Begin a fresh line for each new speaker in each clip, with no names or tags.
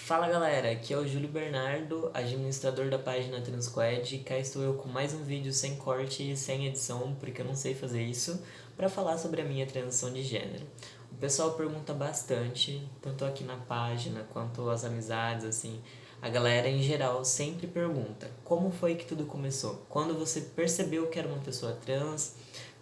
Fala galera, aqui é o Júlio Bernardo, administrador da página Transquad, e cá estou eu com mais um vídeo sem corte e sem edição, porque eu não sei fazer isso, para falar sobre a minha transição de gênero. O pessoal pergunta bastante, tanto aqui na página quanto as amizades, assim, a galera em geral sempre pergunta: como foi que tudo começou? Quando você percebeu que era uma pessoa trans?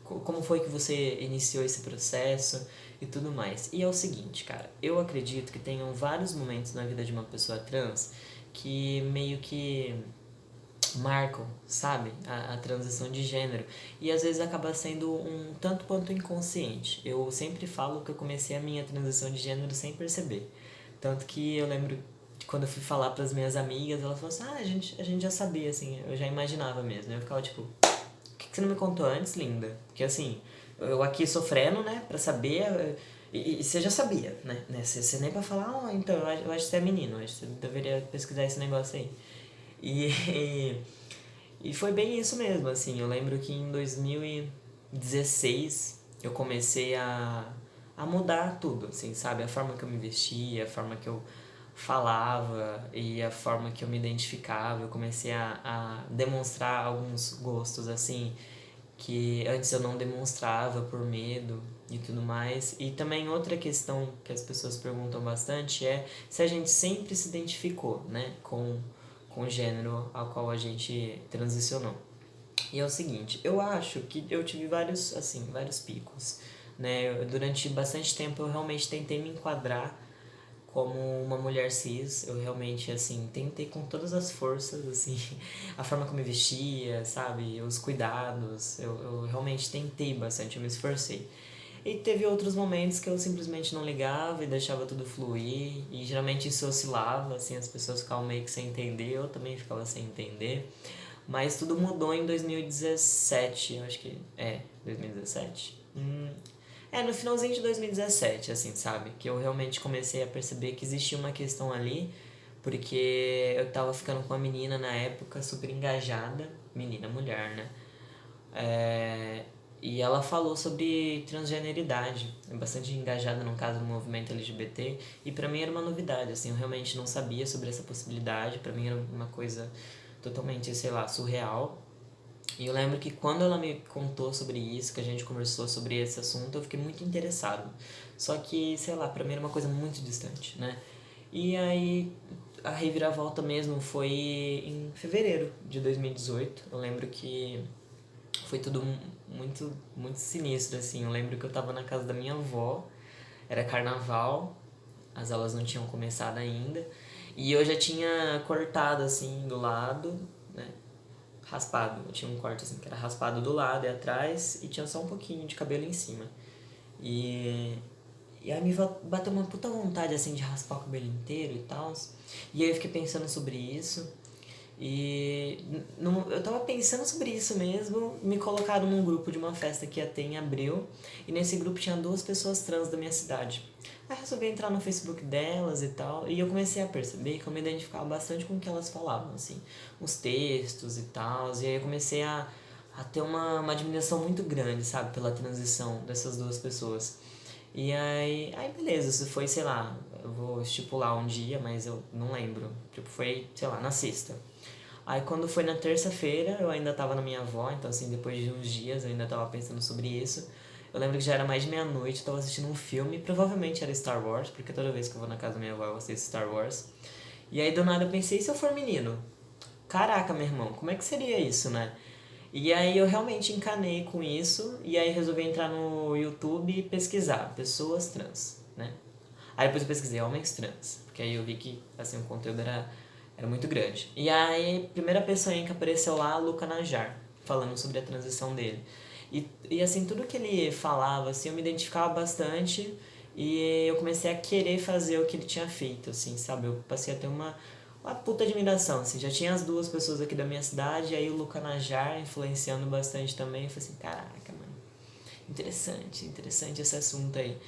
Como foi que você iniciou esse processo e tudo mais. E é o seguinte, cara, eu acredito que tenham vários momentos na vida de uma pessoa trans que meio que marcam, sabe, a transição de gênero. E às vezes acaba sendo um tanto quanto inconsciente. Eu sempre falo que eu comecei a minha transição de gênero sem perceber. Tanto que eu lembro de quando eu fui falar para as minhas amigas, elas falaram assim: a gente já sabia, assim, eu já imaginava mesmo. Eu ficava tipo: por que você não me contou antes, linda? Porque assim, eu aqui sofrendo, né, pra saber. E você já sabia, né? Você nem pra falar, então, eu acho que você é menino, eu acho que você deveria pesquisar esse negócio aí. E, e foi bem isso mesmo, assim. Eu lembro que em 2016 eu comecei a mudar tudo, assim, sabe? A forma que eu me vestia, a forma que eu falava e a forma que eu me identificava. Eu comecei a demonstrar alguns gostos, assim, que antes eu não demonstrava por medo e tudo mais. E também outra questão que as pessoas perguntam bastante é se a gente sempre se identificou, né, com o gênero ao qual a gente transicionou. E é o seguinte, eu acho que eu tive vários, assim, vários picos, né? Durante bastante tempo eu realmente tentei me enquadrar como uma mulher cis. Eu realmente, assim, tentei com todas as forças, assim, a forma como eu me vestia, sabe? Os cuidados. Eu realmente tentei bastante, eu me esforcei. E teve outros momentos que eu simplesmente não ligava e deixava tudo fluir. E geralmente isso oscilava, assim, as pessoas ficavam meio que sem entender, eu também ficava sem entender. Mas tudo mudou em 2017, eu acho que é, 2017? No finalzinho de 2017, assim, sabe? Que eu realmente comecei a perceber que existia uma questão ali, porque eu tava ficando com uma menina na época super engajada, menina, mulher, né? É, e ela falou sobre transgeneridade, é bastante engajada no caso do movimento LGBT, e pra mim era uma novidade, assim, eu realmente não sabia sobre essa possibilidade, pra mim era uma coisa totalmente, sei lá, surreal. E eu lembro que quando ela me contou sobre isso, que a gente conversou sobre esse assunto, eu fiquei muito interessado. Só que, sei lá, pra mim era uma coisa muito distante, né? E aí a reviravolta mesmo foi em fevereiro de 2018. Eu lembro que foi tudo muito sinistro, assim. Eu lembro que eu tava na casa da minha avó, era carnaval, as aulas não tinham começado ainda, e eu já tinha cortado, assim, do lado, né? Raspado. Eu tinha um corte assim que era raspado do lado e atrás e tinha só um pouquinho de cabelo em cima. E, e aí me bateu uma puta vontade assim de raspar o cabelo inteiro e tal. E aí eu fiquei pensando sobre isso. E eu tava pensando sobre isso mesmo, me colocaram num grupo de uma festa que ia ter em abril, e nesse grupo tinha duas pessoas trans da minha cidade. Aí eu resolvi entrar no Facebook delas e tal, e eu comecei a perceber que eu me identificava bastante com o que elas falavam, assim, os textos e tal, e aí eu comecei a ter uma admiração muito grande, sabe, pela transição dessas duas pessoas. E aí beleza, isso foi, sei lá, eu vou estipular um dia, mas eu não lembro. Tipo, foi, sei lá, na sexta. Aí quando foi na terça-feira, eu ainda tava na minha avó, então assim, depois de uns dias eu ainda tava pensando sobre isso. Eu lembro que já era mais de meia-noite, eu tava assistindo um filme, provavelmente era Star Wars, porque toda vez que eu vou na casa da minha avó eu assisto Star Wars. E aí do nada eu pensei, e se eu for menino? Caraca, meu irmão, como é que seria isso, né? E aí eu realmente encanei com isso, e aí resolvi entrar no YouTube e pesquisar pessoas trans, né? Aí depois eu pesquisei homens trans, porque aí eu vi que assim, o conteúdo era muito grande. E aí, a primeira pessoa que apareceu lá, Luca Najar, falando sobre a transição dele. E assim, tudo que ele falava, assim, eu me identificava bastante e eu comecei a querer fazer o que ele tinha feito, assim, sabe? Eu passei a ter uma puta admiração, assim. Já tinha as duas pessoas aqui da minha cidade, e aí o Luca Najar influenciando bastante também. Eu falei assim, caraca, mano, interessante esse assunto aí.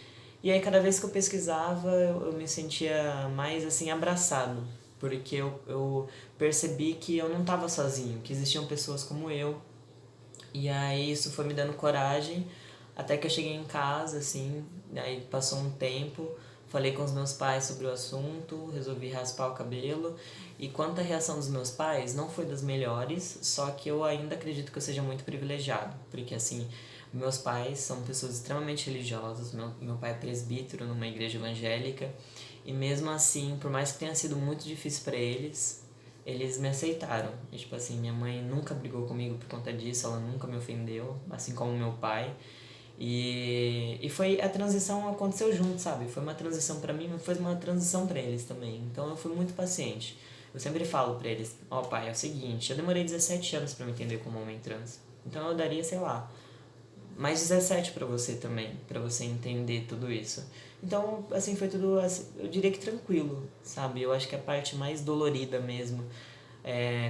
E aí cada vez que eu pesquisava, eu me sentia mais assim abraçado, porque eu percebi que eu não estava sozinho, que existiam pessoas como eu. E aí isso foi me dando coragem, até que eu cheguei em casa, assim, aí passou um tempo, falei com os meus pais sobre o assunto, resolvi raspar o cabelo. E quanto à reação dos meus pais, não foi das melhores, só que eu ainda acredito que eu seja muito privilegiado, porque assim, meus pais são pessoas extremamente religiosas, meu pai é presbítero numa igreja evangélica, e mesmo assim, por mais que tenha sido muito difícil para eles me aceitaram. E, tipo assim, minha mãe nunca brigou comigo por conta disso, ela nunca me ofendeu, assim como meu pai. E foi a transição aconteceu junto, sabe? Foi uma transição pra mim, mas foi uma transição pra eles também. Então eu fui muito paciente. Eu sempre falo pra eles, ó pai, é o seguinte, eu demorei 17 anos pra me entender como homem trans. Então eu daria, sei lá, mais 17 pra você também, pra você entender tudo isso. Então, assim, foi tudo, assim, eu diria que tranquilo, sabe? Eu acho que a parte mais dolorida mesmo,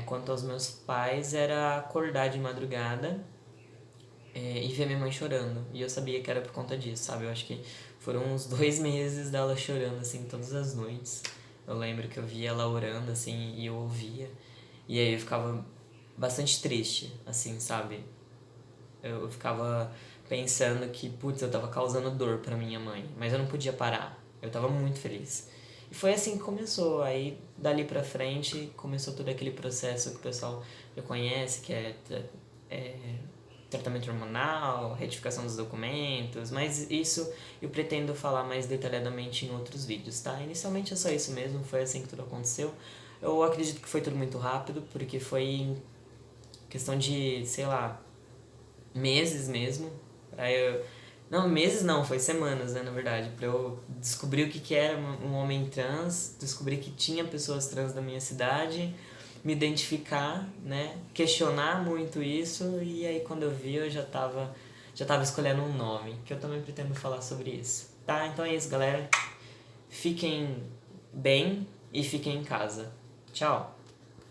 quanto aos meus pais, era acordar de madrugada e ver minha mãe chorando. E eu sabia que era por conta disso, sabe? Eu acho que foram uns 2 meses dela chorando, assim, todas as noites. Eu lembro que eu via ela orando, assim, e eu ouvia. E aí eu ficava bastante triste, assim, sabe? Eu ficava pensando que, putz, eu tava causando dor pra minha mãe. Mas eu não podia parar. Eu tava muito feliz. E foi assim que começou. Aí, dali pra frente, começou todo aquele processo que o pessoal já conhece, que é tratamento hormonal, retificação dos documentos, mas isso eu pretendo falar mais detalhadamente em outros vídeos, tá? Inicialmente é só isso mesmo, foi assim que tudo aconteceu. Eu acredito que foi tudo muito rápido, porque foi em questão de, sei lá, meses mesmo. Aí eu... Não, meses não, foi semanas, né, na verdade, pra eu descobrir o que era um homem trans, descobrir que tinha pessoas trans na minha cidade, me identificar, né, questionar muito isso, e aí quando eu vi eu já tava escolhendo um nome, que eu também pretendo falar sobre isso. Tá, então é isso, galera. Fiquem bem e fiquem em casa. Tchau!